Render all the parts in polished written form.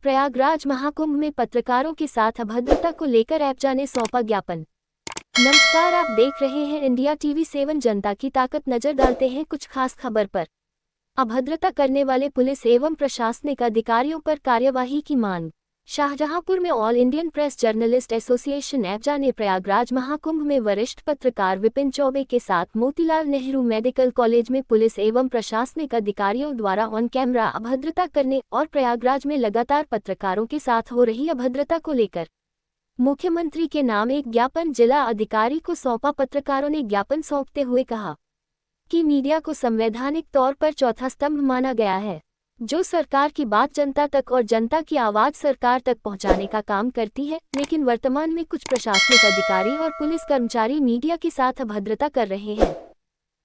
प्रयागराज महाकुंभ में पत्रकारों के साथ अभद्रता को लेकर एपजा ने सौंपा ज्ञापन। नमस्कार, आप देख रहे हैं इंडिया टीवी 7 जनता की ताकत। नजर डालते हैं कुछ खास खबर पर। अभद्रता करने वाले पुलिस एवं प्रशासनिक अधिकारियों पर कार्यवाही की मांग। शाहजहांपुर में all Indian press journalist association एपजा ने प्रयागराज महाकुंभ में वरिष्ठ पत्रकार विपिन चौबे के साथ मोतीलाल नेहरू मेडिकल कॉलेज में पुलिस एवं प्रशासनिक अधिकारियों द्वारा ऑन कैमरा अभद्रता करने और प्रयागराज में लगातार पत्रकारों के साथ हो रही अभद्रता को लेकर मुख्यमंत्री के नाम एक ज्ञापन जिला अधिकारी को सौंपा। पत्रकारों ने ज्ञापन सौंपते हुए कहा कि मीडिया को संवैधानिक तौर पर चौथा स्तंभ माना गया है, जो सरकार की बात जनता तक और जनता की आवाज सरकार तक पहुंचाने का काम करती है। लेकिन वर्तमान में कुछ प्रशासनिक अधिकारी और पुलिस कर्मचारी मीडिया के साथ अभद्रता कर रहे हैं,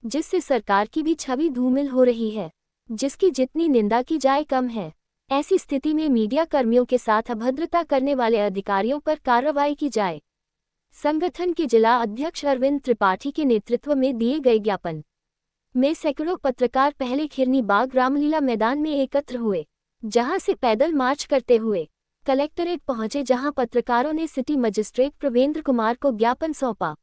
जिससे सरकार की भी छवि धूमिल हो रही है, जिसकी जितनी निंदा की जाए कम है। ऐसी स्थिति में मीडिया कर्मियों के साथ अभद्रता करने वाले अधिकारियों पर कार्रवाई की जाए। संगठन के जिला अध्यक्ष अरविंद त्रिपाठी के नेतृत्व में दिए गए ज्ञापन में सैकड़ों पत्रकार पहले खिरनी बाग रामलीला मैदान में एकत्र हुए, जहां से पैदल मार्च करते हुए कलेक्टरेट पहुंचे, जहां पत्रकारों ने सिटी मजिस्ट्रेट प्रवेंद्र कुमार को ज्ञापन सौंपा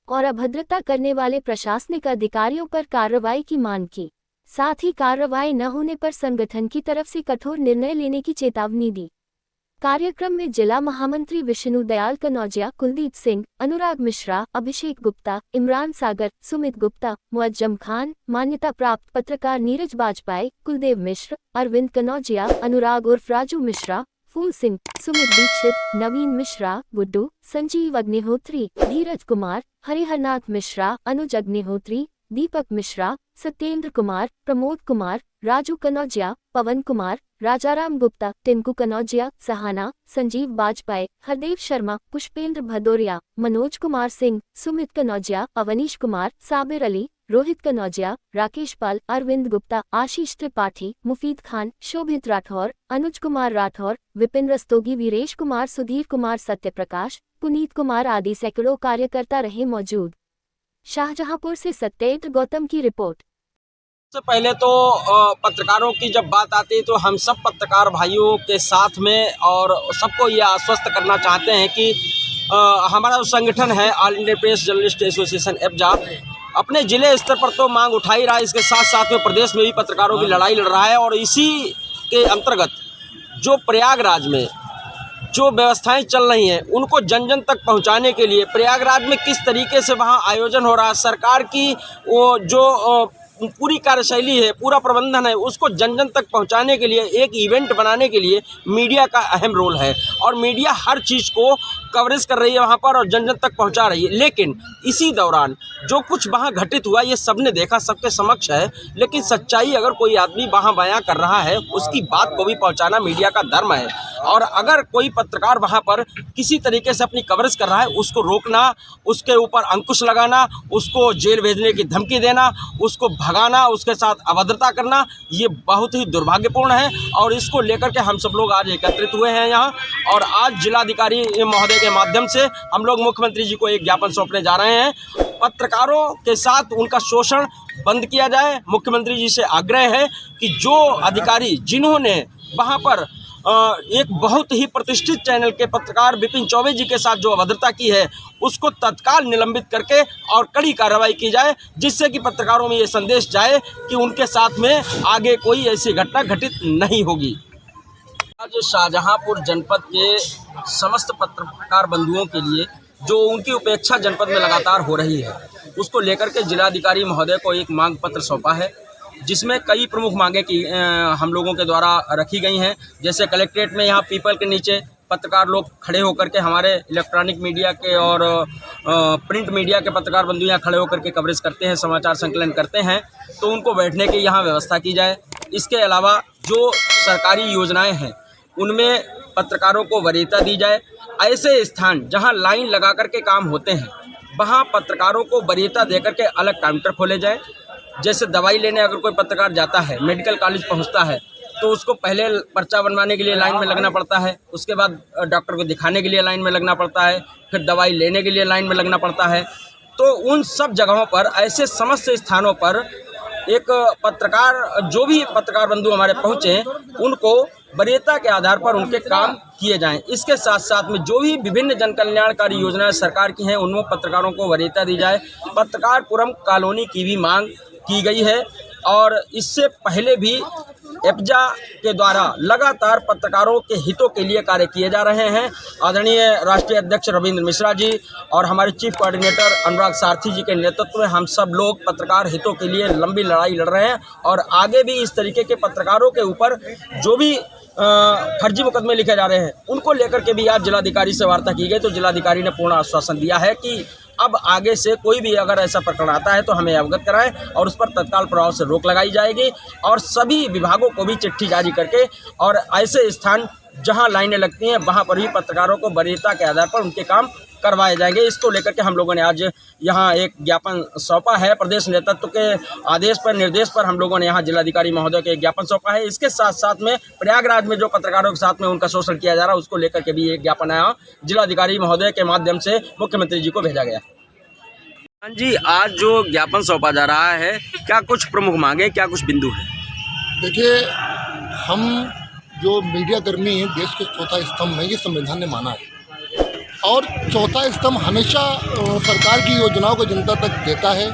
और अभद्रता करने वाले प्रशासनिक अधिकारियों पर कार्रवाई की मांग की। साथ ही कार्रवाई न होने पर संगठन की तरफ से कठोर निर्णय लेने की चेतावनी दी। कार्यक्रम में जिला महामंत्री विष्णु दयाल कनौजिया, कुलदीप सिंह, अनुराग मिश्रा, अभिषेक गुप्ता, इमरान सागर, सुमित गुप्ता, मुअज्जम खान, मान्यता प्राप्त पत्रकार नीरज बाजपेयी, कुलदेव मिश्र, अरविंद कनौजिया, अनुराग उर्फ राजू मिश्रा, फूल सिंह, सुमित दीक्षित, नवीन मिश्रा, गुड्डू, संजीव अग्निहोत्री, धीरज कुमार, हरिहरनाथ मिश्रा, अनुज अग्निहोत्री, दीपक मिश्रा, सत्येंद्र कुमार, प्रमोद कुमार, राजू कनौजिया, पवन कुमार, राजाराम गुप्ता, टिंकू कनौजिया, सहाना, संजीव बाजपेयी, हरदेव शर्मा, पुष्पेंद्र भदौरिया, मनोज कुमार सिंह, सुमित कनौजिया, अवनीश कुमार, साबिर अली, रोहित कनौजिया, राकेश पाल, अरविंद गुप्ता, आशीष त्रिपाठी, मुफीद खान, शोभित राठौर, अनुज कुमार राठौर, विपिन रस्तोगी, वीरेश कुमार, सुधीर कुमार, सत्यप्रकाश, पुनीत कुमार आदि सैकड़ों कार्यकर्ता रहे मौजूद। शाहजहांपुर से सत्येंद्र गौतम की रिपोर्ट। सबसे पहले तो पत्रकारों की जब बात आती है तो हम सब पत्रकार भाइयों के साथ में और सबको ये आश्वस्त करना चाहते हैं कि हमारा जो संगठन है all India press journalist association एपजा अपने जिले स्तर पर तो मांग उठा ही रहा है, इसके साथ साथ में प्रदेश में भी पत्रकारों की लड़ाई लड़ रहा है। और इसी के अंतर्गत जो प्रयागराज में जो व्यवस्थाएं चल रही हैं उनको जन जन तक पहुंचाने के लिए प्रयागराज में किस तरीके से वहां आयोजन हो रहा है, सरकार की वो जो पूरी कार्यशैली है, पूरा प्रबंधन है, उसको जन जन तक पहुंचाने के लिए एक इवेंट बनाने के लिए मीडिया का अहम रोल है। और मीडिया हर चीज़ को कवरेज कर रही है वहाँ पर और जन जन तक पहुँचा रही है। लेकिन इसी दौरान जो कुछ वहाँ घटित हुआ ये सबने देखा, सबके समक्ष है। लेकिन सच्चाई अगर कोई आदमी वहाँ बयां कर रहा है उसकी बात को भी पहुँचाना मीडिया का धर्म है। और अगर कोई पत्रकार वहाँ पर किसी तरीके से अपनी कवरेज कर रहा है उसको रोकना, उसके ऊपर अंकुश लगाना, उसको जेल भेजने की धमकी देना, उसको भगाना, उसके साथ अभद्रता करना, ये बहुत ही दुर्भाग्यपूर्ण है। और इसको लेकर के हम सब लोग आज एकत्रित हुए हैं यहाँ। और आज जिलाधिकारी महोदय के माध्यम से हम लोग मुख्यमंत्री जी को एक ज्ञापन सौंपने जा रहे हैं। पत्रकारों के साथ उनका शोषण बंद किया जाए। मुख्यमंत्री जी से आग्रह है कि जो अधिकारी जिन्होंने वहाँ पर एक बहुत ही प्रतिष्ठित चैनल के पत्रकार विपिन चौबे जी के साथ जो अभद्रता की है उसको तत्काल निलंबित करके और कड़ी कार्रवाई की जाए, जिससे कि पत्रकारों में ये संदेश जाए कि उनके साथ में आगे कोई ऐसी घटना घटित नहीं होगी। आज शाहजहांपुर जनपद के समस्त पत्रकार बंधुओं के लिए जो उनकी उपेक्षा जनपद में लगातार हो रही है उसको लेकर के जिलाधिकारी महोदय को एक मांग पत्र सौंपा है, जिसमें कई प्रमुख मांगे की हम लोगों के द्वारा रखी गई हैं। जैसे कलेक्ट्रेट में यहाँ पीपल के नीचे पत्रकार लोग खड़े होकर के हमारे इलेक्ट्रॉनिक मीडिया के और प्रिंट मीडिया के पत्रकार बंधु यहाँ खड़े होकर के कवरेज करते हैं, समाचार संकलन करते हैं, तो उनको बैठने की यहाँ व्यवस्था की जाए। इसके अलावा जो सरकारी योजनाएं हैं उनमें पत्रकारों को वरीयता दी जाए। ऐसे स्थान जहाँ लाइन लगा कर के काम होते हैं वहाँ पत्रकारों को वरीयता देकर के अलग काउंटर खोले जाए। जैसे दवाई लेने अगर कोई पत्रकार जाता है, मेडिकल कॉलेज पहुंचता है, तो उसको पहले पर्चा बनवाने के लिए लाइन में लगना पड़ता है, उसके बाद डॉक्टर को दिखाने के लिए लाइन में लगना पड़ता है, फिर दवाई लेने के लिए लाइन में लगना पड़ता है। तो उन सब जगहों पर, ऐसे समस्त स्थानों पर एक पत्रकार, जो भी पत्रकार बंधु हमारे पहुँचे, उनको वरीयता के आधार पर उनके काम किए जाएं। इसके साथ साथ में जो भी विभिन्न जन कल्याणकारी योजनाएं सरकार की हैं उनमें पत्रकारों को वरीयता दी जाए। पत्रकारपुरम कॉलोनी की भी मांग की गई है और इससे पहले भी एप्जा के द्वारा लगातार पत्रकारों के हितों के लिए कार्य किए जा रहे हैं। आदरणीय राष्ट्रीय अध्यक्ष रविंद्र मिश्रा जी और हमारे चीफ कोऑर्डिनेटर अनुराग सारथी जी के नेतृत्व में हम सब लोग पत्रकार हितों के लिए लंबी लड़ाई लड़ रहे हैं और आगे भी इस तरीके के पत्रकारों के ऊपर जो भी फर्जी मुकदमे लिखे जा रहे हैं उनको लेकर के भी आज जिलाधिकारी से वार्ता की गई, तो जिलाधिकारी ने पूर्ण आश्वासन दिया है कि अब आगे से कोई भी अगर ऐसा प्रकरण आता है तो हमें अवगत कराएं और उस पर तत्काल प्रभाव से रोक लगाई जाएगी और सभी विभागों को भी चिट्ठी जारी करके और ऐसे स्थान जहां लाइनें लगती हैं वहां पर भी पत्रकारों को वरीयता के आधार पर उनके काम करवाए जाएंगे। इसको लेकर के हम लोगों ने आज यहाँ एक ज्ञापन सौंपा है। प्रदेश नेतृत्व के आदेश पर निर्देश पर हम लोगों ने यहाँ जिलाधिकारी महोदय के एक ज्ञापन सौंपा है। इसके साथ साथ में प्रयागराज में जो पत्रकारों के साथ में उनका शोषण किया जा रहा है उसको लेकर के भी एक ज्ञापन आया जिलाधिकारी महोदय के माध्यम से मुख्यमंत्री जी को भेजा गया। हाँ जी, आज जो ज्ञापन सौंपा जा रहा है क्या कुछ प्रमुख मांगे, क्या कुछ बिंदु है? देखिए, हम जो मीडिया कर्मी हैं देश के चौथा स्तंभ है, ये संविधान ने माना है और चौथा स्तंभ हमेशा सरकार की योजनाओं को जनता तक देता है।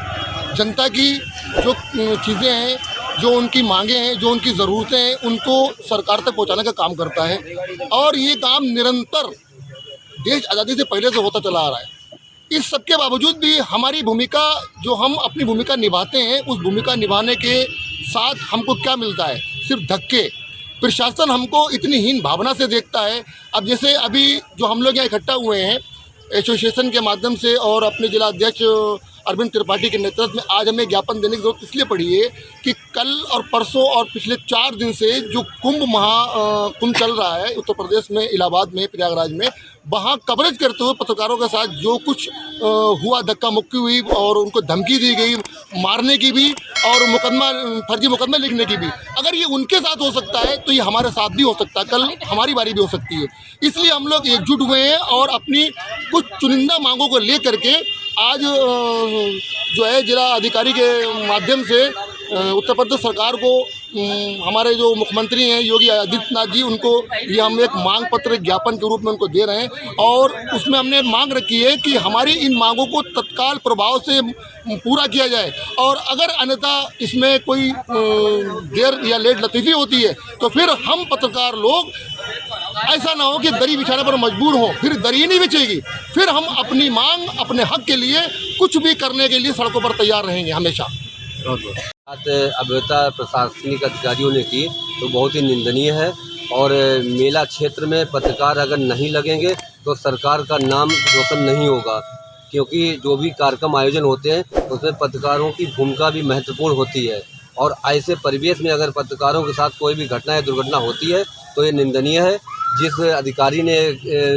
जनता की जो चीज़ें हैं, जो उनकी मांगे हैं, जो उनकी ज़रूरतें हैं, उनको सरकार तक पहुंचाने का काम करता है और ये काम निरंतर देश आज़ादी से पहले से होता चला आ रहा है। इस सब के बावजूद भी हमारी भूमिका, जो हम अपनी भूमिका निभाते हैं, उस भूमिका निभाने के साथ हमको क्या मिलता है? सिर्फ धक्के। प्रशासन हमको इतनी हीन भावना से देखता है। अब जैसे अभी जो हम लोग यहाँ इकट्ठा हुए हैं एसोसिएशन के माध्यम से और अपने जिला अध्यक्ष अरविंद त्रिपाठी के नेतृत्व में, आज हमें ज्ञापन देने की जरूरत इसलिए पड़ी है कि कल और परसों और पिछले 4 दिन से जो कुंभ चल रहा है उत्तर प्रदेश में, इलाहाबाद में, प्रयागराज में, वहाँ कवरेज करते हुए पत्रकारों के साथ जो कुछ हुआ, धक्का मुक्की हुई और उनको धमकी दी गई मारने की भी और फर्जी मुकदमा लिखने की भी, अगर ये उनके साथ हो सकता है तो ये हमारे साथ भी हो सकता है, कल हमारी बारी भी हो सकती है। इसलिए हम लोग एकजुट हुए हैं और अपनी कुछ चुनिंदा मांगों को ले करके आज जो है जिला अधिकारी के माध्यम से उत्तर प्रदेश सरकार को, हमारे जो मुख्यमंत्री हैं योगी आदित्यनाथ जी, उनको ये हम एक मांग पत्र ज्ञापन के रूप में उनको दे रहे हैं और उसमें हमने मांग रखी है कि हमारी इन मांगों को तत्काल प्रभाव से पूरा किया जाए और अगर अन्यथा इसमें कोई देर या लेट लतीफ़ी होती है तो फिर हम पत्रकार लोग, ऐसा ना हो कि दरी बिछाने पर मजबूर हो, फिर दरी नहीं बिछेगी, फिर हम अपनी मांग, अपने हक के लिए कुछ भी करने के लिए सड़कों पर तैयार रहेंगे हमेशा। बात अभियंता प्रशासनिक अधिकारियों ने की तो बहुत ही निंदनीय है और मेला क्षेत्र में पत्रकार अगर नहीं लगेंगे तो सरकार का नाम रोशन नहीं होगा, क्योंकि जो भी कार्यक्रम आयोजन होते हैं उसमें पत्रकारों की भूमिका भी महत्वपूर्ण होती है और ऐसे परिवेश में अगर पत्रकारों के साथ कोई भी घटना या दुर्घटना होती है तो ये निंदनीय है। जिस अधिकारी ने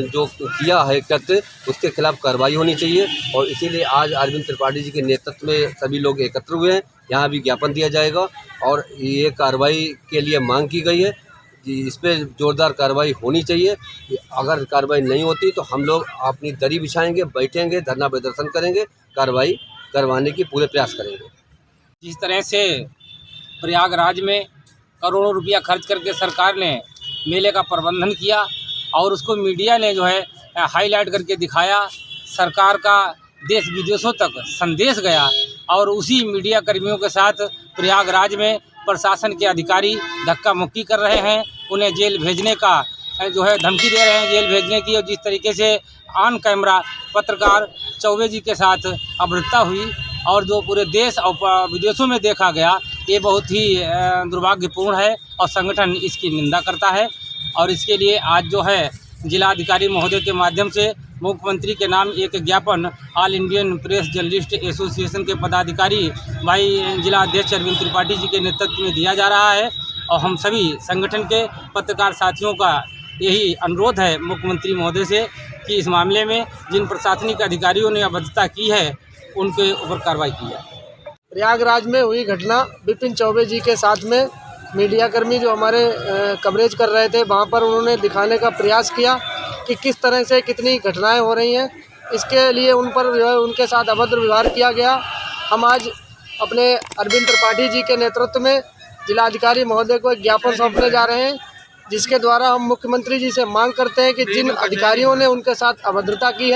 जो किया है कृत्य, उसके खिलाफ कार्रवाई होनी चाहिए और इसीलिए आज अरविंद त्रिपाठी जी के नेतृत्व में सभी लोग एकत्र हुए हैं। यहाँ भी ज्ञापन दिया जाएगा और ये कार्रवाई के लिए मांग की गई है कि इस पर जोरदार कार्रवाई होनी चाहिए। अगर कार्रवाई नहीं होती तो हम लोग अपनी दरी बिछाएंगे, बैठेंगे, धरना प्रदर्शन करेंगे, कार्रवाई करवाने की पूरे प्रयास करेंगे। जिस तरह से प्रयागराज में करोड़ों रुपया खर्च करके सरकार ने मेले का प्रबंधन किया और उसको मीडिया ने जो है हाईलाइट करके दिखाया, सरकार का देश विदेशों तक संदेश गया और उसी मीडिया कर्मियों के साथ प्रयागराज में प्रशासन के अधिकारी धक्का मुक्की कर रहे हैं, उन्हें जेल भेजने का जो है धमकी दे रहे हैं, जेल भेजने की। और जिस तरीके से ऑन कैमरा पत्रकार चौबे जी के साथ अभद्रता हुई और जो पूरे देश और विदेशों में देखा गया, ये बहुत ही दुर्भाग्यपूर्ण है और संगठन इसकी निंदा करता है। और इसके लिए आज जो है जिलाधिकारी महोदय के माध्यम से मुख्यमंत्री के नाम एक ज्ञापन all Indian press journalist association के पदाधिकारी भाई जिला अध्यक्ष अरविंद त्रिपाठी जी के नेतृत्व में दिया जा रहा है और हम सभी संगठन के पत्रकार साथियों का यही अनुरोध है मुख्यमंत्री महोदय से कि इस मामले में जिन प्रशासनिक अधिकारियों ने अभद्रता की है उनके ऊपर कार्रवाई की जाए। प्रयागराज में हुई घटना, विपिन चौबे जी के साथ में मीडिया कर्मी जो हमारे कवरेज कर रहे थे, वहाँ पर उन्होंने दिखाने का प्रयास किया कि किस तरह से कितनी घटनाएं हो रही हैं। इसके लिए उन पर जो है उनके साथ अभद्र व्यवहार किया गया। हम आज अपने अरविंद त्रिपाठी जी के नेतृत्व में जिलाधिकारी महोदय को एक ज्ञापन सौंपने जा रहे हैं जिसके द्वारा हम मुख्यमंत्री जी से मांग करते हैं कि जिन अधिकारियों ने उनके साथ अभद्रता की है